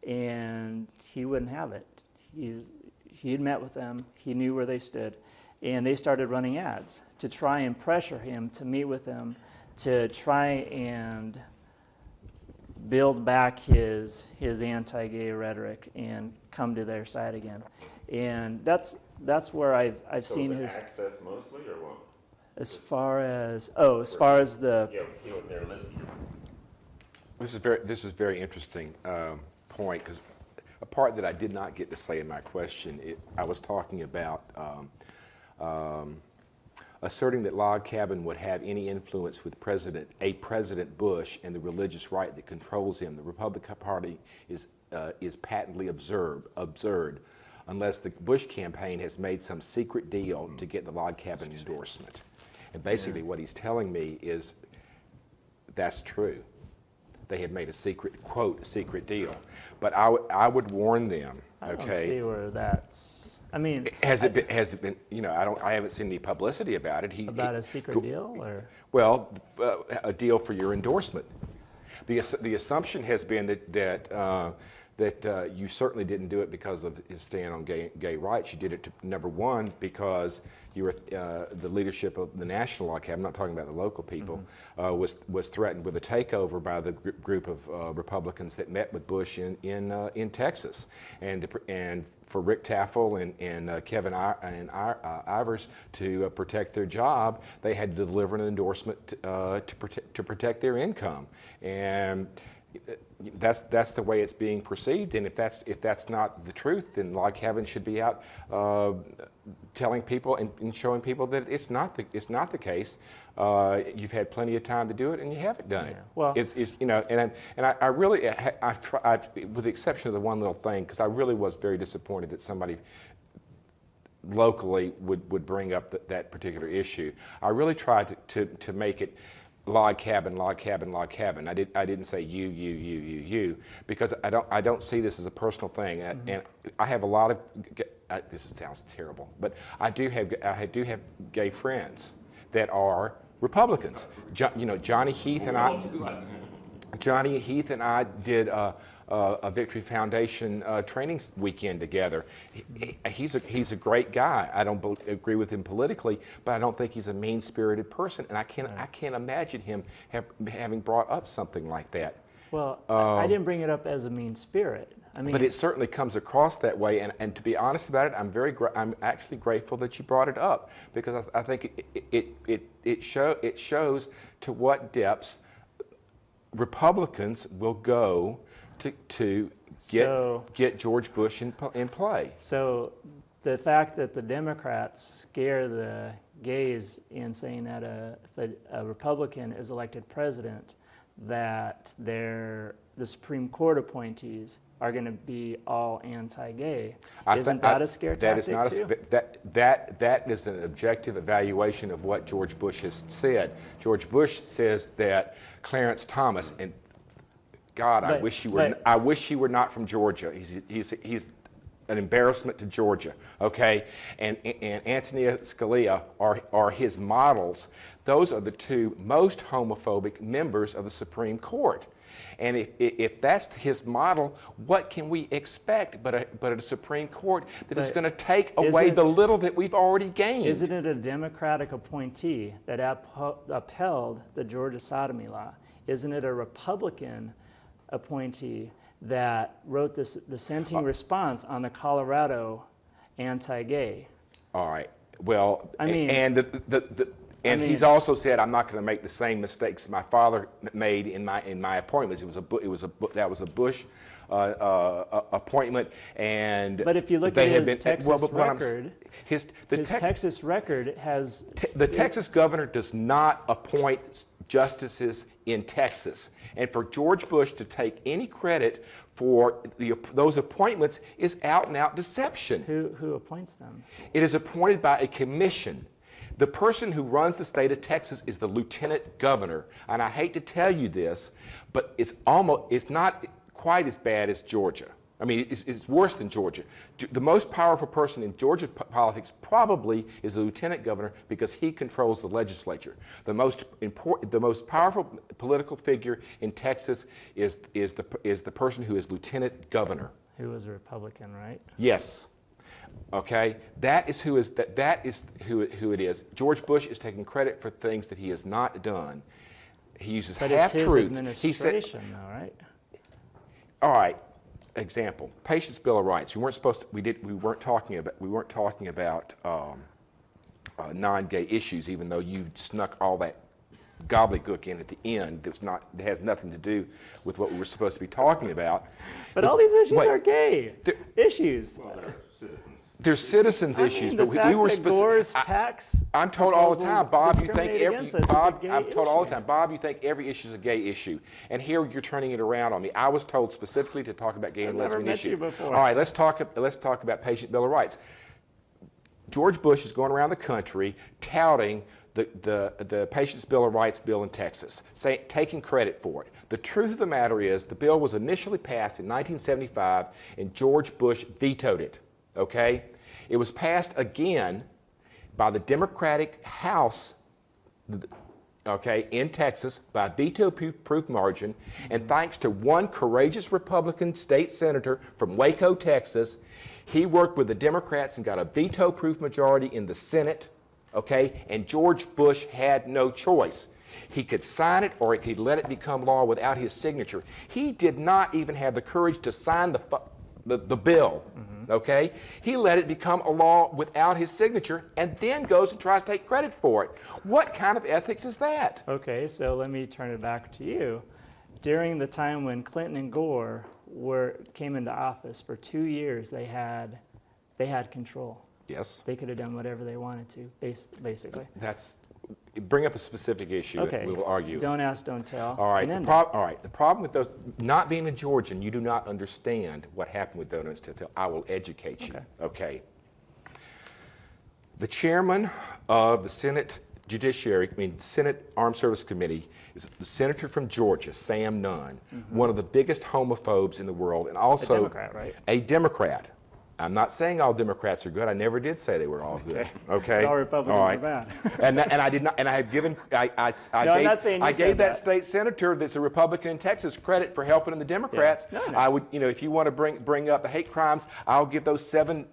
and he wouldn't have it. He had met with them, he knew where they stood, and they started running ads to try and pressure him to meet with them, to try and build back his anti-gay rhetoric and come to their side again. And that's where I've seen is it his access mostly, or what? as far as the Yeah, they're listed. This is very interesting point, because a part that I did not get to say in my question, I was talking about asserting that Log Cabin would have any influence with President Bush and the religious right that controls him. The Republican Party is patently absurd unless the Bush campaign has made some secret deal to get the Log Cabin endorsement. And basically what he's telling me is that's true. They have made a secret, quote, secret deal. But I would warn them, I okay? don't see where that's. I mean, Has it been? I haven't seen any publicity about it. About a secret deal, or? Well, a deal for your endorsement. The assumption has been that you certainly didn't do it because of his stand on gay rights. You did it, number one, because you were the leadership of the national Log Cabin, I'm not talking about the local people, was threatened with a takeover by the group of Republicans that met with Bush in Texas, and for Rick Taffel and Kevin Ivers to protect their job, they had to deliver an endorsement to protect their income. And that's the way it's being perceived, and if that's not the truth, then Log Cabin should be out telling people and showing people that it's not the case. You've had plenty of time to do it, and you haven't done it. Well, I really I've tried, with the exception of the one little thing, because I really was very disappointed that somebody locally would bring up that particular issue. I really tried to make it Log Cabin, Log Cabin, Log Cabin. I didn't say you, because I don't see this as a personal thing. And I have a lot of, this sounds terrible, but I do have gay friends that are Republicans. Johnny Heath and I did a Victory Foundation training weekend together. He's a great guy. I don't agree with him politically, but I don't think he's a mean-spirited person, and I can't imagine him having brought up something like that. Well, I didn't bring it up as a mean spirit. I mean, but it certainly comes across that way, and to be honest about it, I'm actually grateful that you brought it up, because I think it shows to what depths Republicans will go to get George Bush in play. So the fact that the Democrats scare the gays in saying that if a Republican is elected president, that the Supreme Court appointees are going to be all anti-gay. Isn't that a scare tactic too? That is an objective evaluation of what George Bush has said. George Bush says that Clarence Thomas, and God, I wish he were not from Georgia. an embarrassment to Georgia, okay? And Antonia Scalia are his models. Those are the two most homophobic members of the Supreme Court. And if that's his model, what can we expect but a Supreme Court that is going to take away the little that we've already gained? Isn't it a Democratic appointee that upheld the Georgia sodomy law? Isn't it a Republican appointee that wrote this dissenting response on the Colorado anti-gay? All right. Well, I mean, and he's also said, I'm not going to make the same mistakes my father made in my appointments. That was a Bush appointment, and but if you look at his Texas record, his Texas record has the Texas governor does not appoint justices in Texas, and for George Bush to take any credit for those appointments is out and out deception. Who appoints them? It is appointed by a commission. The person who runs the state of Texas is the lieutenant governor. And I hate to tell you this, but it's not quite as bad as Georgia. I mean, it's worse than Georgia. The most powerful person in Georgia politics probably is the lieutenant governor because he controls the legislature. The most powerful political figure in Texas is the person who is lieutenant governor. Who was a Republican, right? Yes. Okay, that is who it is. George Bush is taking credit for things that he has not done. He uses half-truths. But it's his administration, though, right? All right. Example: Patients' Bill of Rights. We weren't talking about non-gay issues, even though you snuck all that gobbledygook in at the end. That has nothing to do with what we were supposed to be talking about. But all these issues are gay issues. Well, they're citizens. There's citizens issues, but we were Gore's tax. I'm told all the time, Bob. You think I'm told all the time, Bob. You think every issue is a gay issue, and here you're turning it around on me. I was told specifically to talk about gay and lesbian issues. You before. All right, let's talk about Patient Bill of Rights. George Bush is going around the country touting the Patients' Bill of Rights bill in Texas, taking credit for it. The truth of the matter is the bill was initially passed in 1975, and George Bush vetoed it. Okay? It was passed again by the Democratic House, okay, in Texas by a veto-proof margin, and thanks to one courageous Republican state senator from Waco, Texas, he worked with the Democrats and got a veto-proof majority in the Senate, okay, and George Bush had no choice. He could sign it or he could let it become law without his signature. He did not even have the courage to sign the bill, okay? He let it become a law without his signature and then goes and tries to take credit for it. What kind of ethics is that? Okay, so let me turn it back to you. During the time when Clinton and Gore came into office, for 2 years they had control. Yes. They could have done whatever they wanted to, basically. Bring up a specific issue that we will argue. Don't ask, don't tell. All right. The problem with those, not being a Georgian, you do not understand what happened with Don't Ask, Don't Tell. I will educate you. Okay. The chairman of the Senate Senate Armed Service Committee is the senator from Georgia, Sam Nunn, one of the biggest homophobes in the world, and also a Democrat, right? A Democrat. I'm not saying all Democrats are good. I never did say they were all good. Okay. All Republicans are bad. and I did not. And I have given. I gave that state senator that's a Republican in Texas credit for helping in the Democrats. Yeah. No. I would, if you want to bring up the hate crimes, I'll give those 7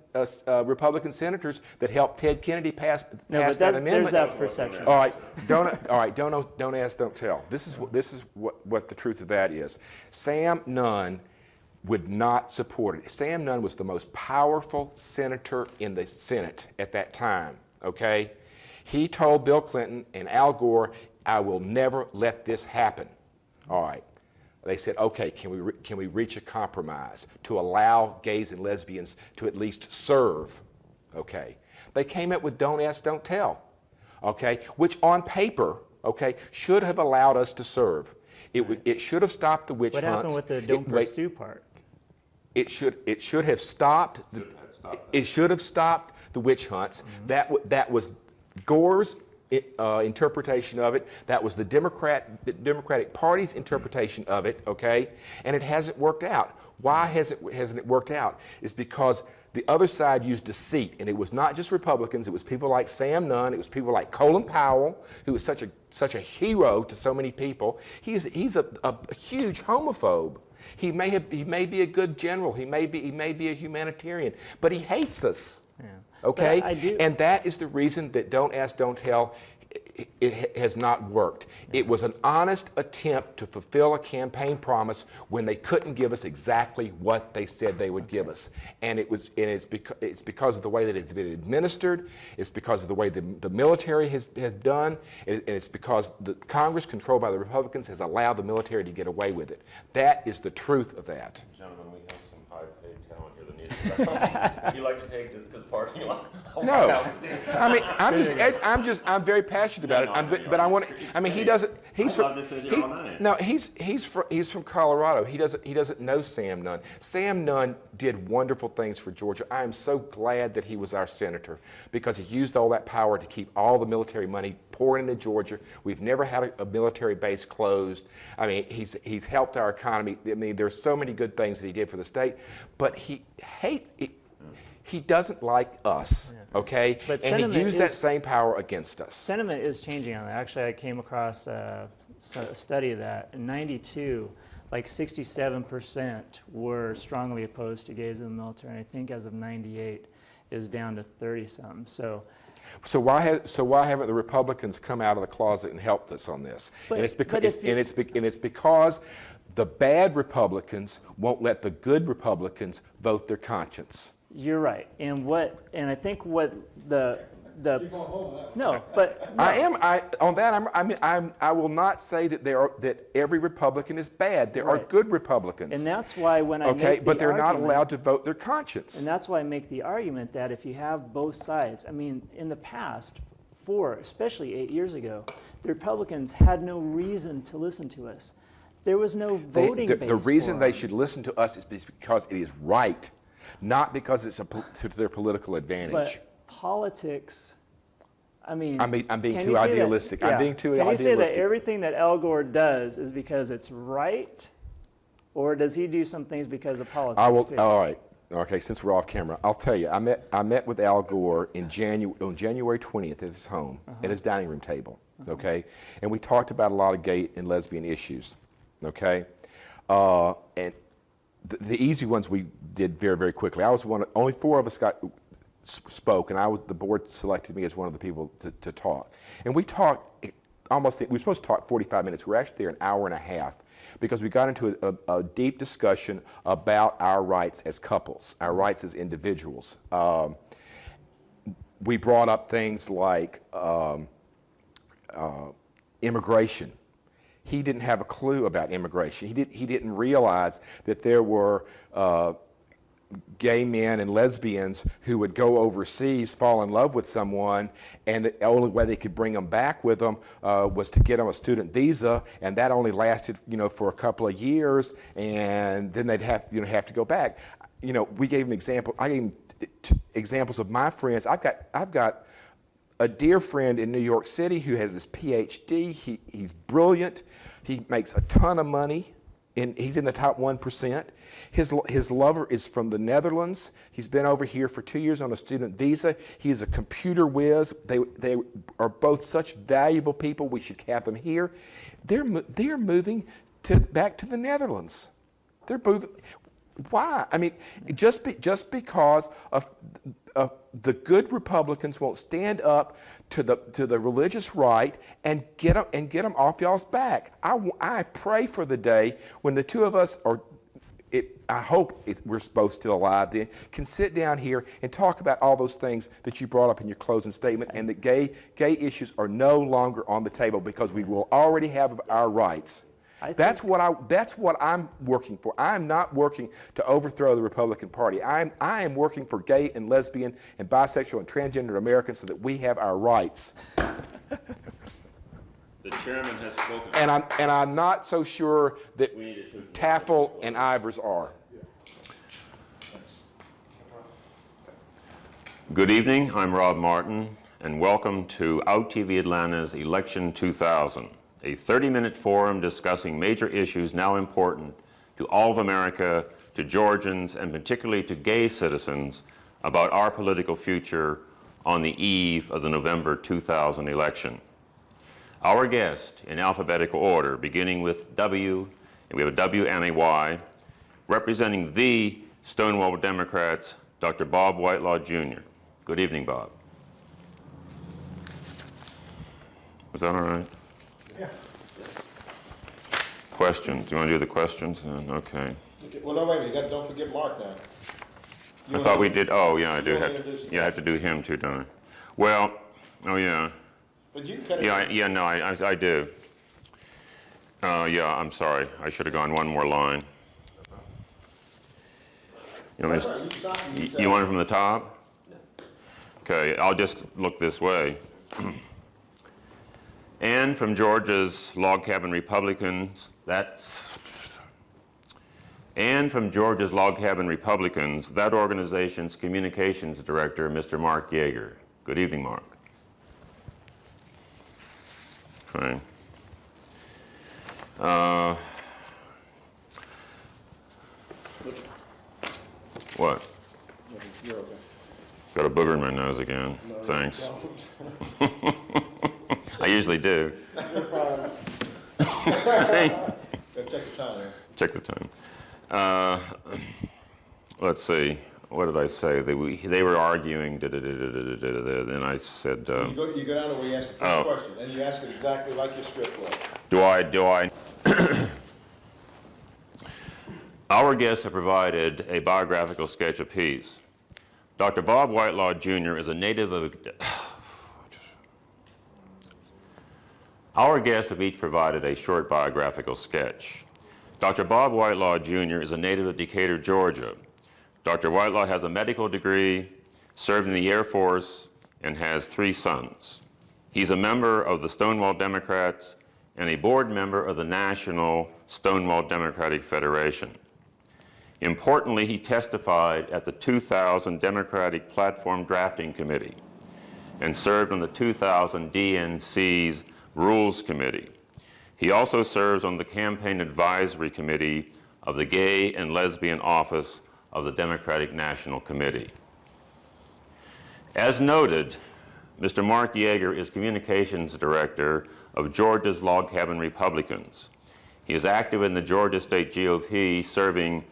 Republican senators that helped Ted Kennedy pass that amendment. There's that perception. All right. Don't ask, don't tell. This is what the truth of that is. Sam Nunn would not support it. Sam Nunn was the most powerful senator in the Senate at that time, okay? He told Bill Clinton and Al Gore, I will never let this happen. All right. They said, okay, can we reach a compromise to allow gays and lesbians to at least serve? Okay. They came up with Don't Ask, Don't Tell, okay, which on paper, okay, should have allowed us to serve. It should have stopped the witch hunts. What happened with the don't pursue part? It should have stopped. It should have stopped the witch hunts. That was Gore's interpretation of it. That was the Democratic Party's interpretation of it. Okay, and it hasn't worked out. Why hasn't it worked out? It's because The other side used deceit, and it was not just Republicans. It was people like Sam Nunn. It was people like Colin Powell, who is such a hero to so many people. He's a huge homophobe. He may be a good general. He may be a humanitarian, but he hates us. Yeah. Okay, But I do. and that is the reason that Don't Ask, Don't Tell it has not worked. It was an honest attempt to fulfill a campaign promise when they couldn't give us exactly what they said they would give us. And it's because of the way that it's been administered, it's because of the way the military has done, and it's because the Congress, controlled by the Republicans, has allowed the military to get away with it. That is the truth of that. Gentlemen, we have some high-paid talent here that needs to. Would you like to take this to the parking lot? No, I mean, I'm very passionate about it. But I want to. I mean, he doesn't. He's I love this idea all night. No, he's from Colorado. He doesn't know Sam Nunn. Sam Nunn did wonderful things for Georgia. I am so glad that he was our senator because he used all that power to keep all the military money pouring into Georgia. We've never had a military base closed. I mean, he's helped our economy. I mean, there's so many good things that he did for the state, but he doesn't like us, okay? But and he used that same power against us. Sentiment is changing on that. Actually, I came across a study that in '92, like 67% were strongly opposed to gays in the military, and I think as of '98, it was down to 30-something. So why haven't the Republicans come out of the closet and helped us on this? But, and it's because the bad Republicans won't let the good Republicans vote their conscience. You're right, and I think what the You're going home with that. no, but no. I will not say that every Republican is bad. There are Right. good Republicans. And that's why when I okay, make the but they're not argument- allowed to vote their conscience. And that's why I make the argument that if you have both sides, I mean, in the past, especially 8 years ago, the Republicans had no reason to listen to us. There was no voting base. The reason for they them. should listen to us is because it is right, not because it's to their political advantage. But politics, I mean, I'm being can too you say that- idealistic. yeah. I'm being too Can you say that idealistic. everything that Al Gore does is because it's right, or does he do some things because of politics I will. too? All right. Okay. Since we're off camera, I'll tell you. I met with Al Gore on January 20th at his home at his dining room table. Okay, and we talked about a lot of gay and lesbian issues. Okay, and the easy ones we did very, very quickly. I was only 4 of us spoke, and the board selected me as one of the people to talk. And we talked we were supposed to talk 45 minutes. We were actually there an hour and a half because we got into a deep discussion about our rights as couples, our rights as individuals. We brought up things like immigration. He didn't have a clue about immigration. He didn't realize that there were gay men and lesbians who would go overseas, fall in love with someone, and the only way they could bring them back with them was to get them a student visa, and that only lasted, for a couple of years, and then they'd have to go back. We gave him example. I gave him examples of my friends. I've got a dear friend in New York City who has his PhD. He's brilliant. He makes a ton of money. He's in the top 1%. His lover is from the Netherlands. He's been over here for 2 years on a student visa. He's a computer whiz. They are both such valuable people. We should have them here. They're moving back to the Netherlands. They're moving. Why? I mean, just because of the good Republicans won't stand up to the religious right and get them off y'all's back. I pray for the day when the two of us I hope we're both still alive then, can sit down here and talk about all those things that you brought up in your closing statement, and that gay issues are no longer on the table because we will already have our rights. That's what I'm working for. I'm not working to overthrow the Republican Party. I am working for gay and lesbian and bisexual and transgender Americans so that we have our rights. The chairman has spoken. And I'm not so sure that We need to- Taffel and Ivers are. Good evening, I'm Rob Martin, and welcome to Out TV Atlanta's Election 2000, a 30-minute forum discussing major issues now important to all of America, to Georgians, and particularly to gay citizens about our political future on the eve of the November 2000 election. Our guest, in alphabetical order, beginning with W, and we have a W and a Y, representing the Stonewall Democrats, Dr. Bob Whitelaw, Jr. Good evening, Bob. Was that all right? Yeah. Questions? Do you want to do the questions then? Okay. Well, no, wait a minute, don't forget Mark now. I thought we did, oh, yeah, I do You have, want to introduce yeah, I have to do him too, don't I? Well, oh, yeah. But you can cut it. Yeah, no, I do. Yeah, I'm sorry. I should have gone one more line. You want, me Right, you stop and to, you say- you want it from the top? Okay, I'll just look this way. And from Georgia's Log Cabin Republicans, and from Georgia's Log Cabin Republicans, that organization's communications director, Mr. Mark Yeager. Good evening, Mark. Fine. What? You're okay. Got a booger in my nose again. Thanks. I usually do. You're fine. Go check the time, man. Check the time. Let's see. What did I say? They were arguing. Then I said, You go down to where you ask the first question, and you ask it exactly like your script was. do I? Our guests have provided a biographical sketch apiece. Dr. Bob Whitelaw, Jr. is a native of... Our guests have each provided a short biographical sketch. Dr. Bob Whitelaw, Jr. is a native of Decatur, Georgia. Dr. Whitelaw has a medical degree, served in the Air Force, and has 3 sons. He's a member of the Stonewall Democrats and a board member of the National Stonewall Democratic Federation. Importantly, he testified at the 2000 Democratic Platform Drafting Committee and served on the 2000 DNC's Rules Committee. He also serves on the Campaign Advisory Committee of the Gay and Lesbian Office of the Democratic National Committee. As noted, Mr. Mark Yeager is Communications Director of Georgia's Log Cabin Republicans. He is active in the Georgia State GOP, serving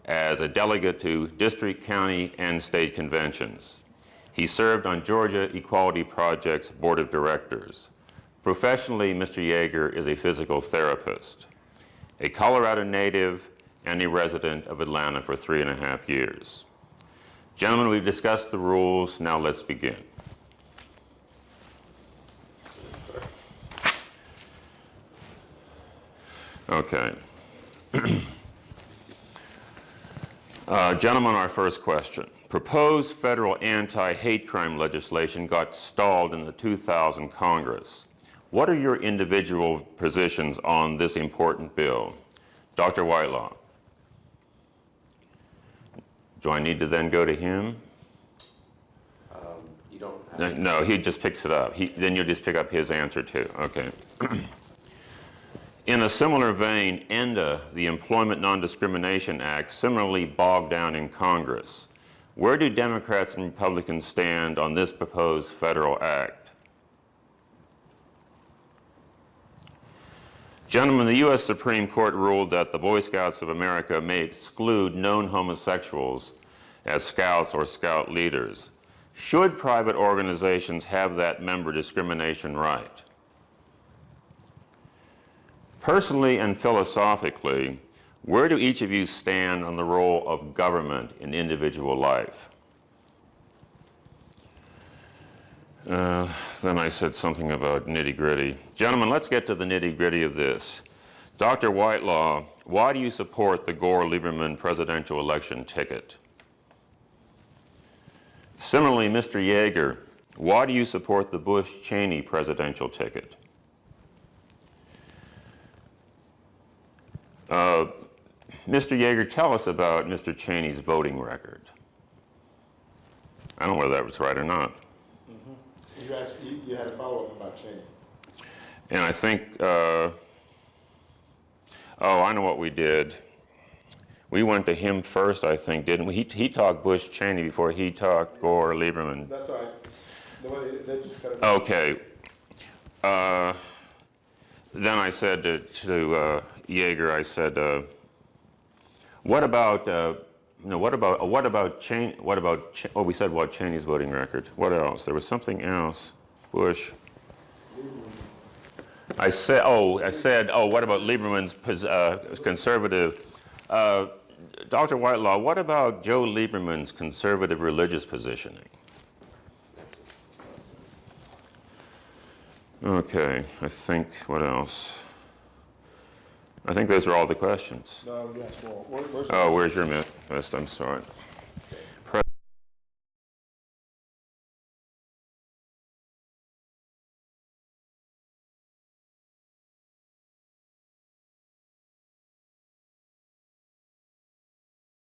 as a delegate to district, county, and state conventions. He served on Georgia Equality Project's Board of Directors. Professionally, Mr. Yeager is a physical therapist, a Colorado native, and a resident of Atlanta for 3.5 years. Gentlemen, we've discussed the rules. Now let's begin. Okay. Gentlemen, our first question. Proposed federal anti-hate crime legislation got stalled in the 2000 Congress. What are your individual positions on this important bill? Dr. Whitelaw. Do I need to then go to him? You don't have No, he just picks it up. Then you'll just pick up his answer too. Okay. In a similar vein, ENDA, the Employment Non-Discrimination Act, similarly bogged down in Congress. Where do Democrats and Republicans stand on this proposed federal act? Gentlemen, the U.S. Supreme Court ruled that the Boy Scouts of America may exclude known homosexuals as scouts or scout leaders. Should private organizations have that member discrimination right? Personally and philosophically, where do each of you stand on the role of government in individual life? Then I said something about nitty-gritty. Gentlemen, let's get to the nitty-gritty of this. Dr. Whitelaw, why do you support the Gore-Lieberman presidential election ticket? Similarly, Mr. Yeager, why do you support the Bush-Cheney presidential ticket? Mr. Yeager, tell us about Mr. Cheney's voting record. I don't know whether that was right or not. You had a follow-up about Cheney. And I think, I know what we did. We went to him first, I think, didn't we? He talked Bush Cheney before he talked Gore or Lieberman. That's all right. The way they just kind of. Okay. Then I said to Yeager, I said, what about Cheney? Oh, we said what Cheney's voting record. What else? There was something else. Bush. I said, what about Lieberman's conservative? Dr. Whitelaw, what about Joe Lieberman's conservative religious positioning? Okay, I think, what else? I think those are all the questions. No, yes, well, where's Oh, where's your list? I'm sorry.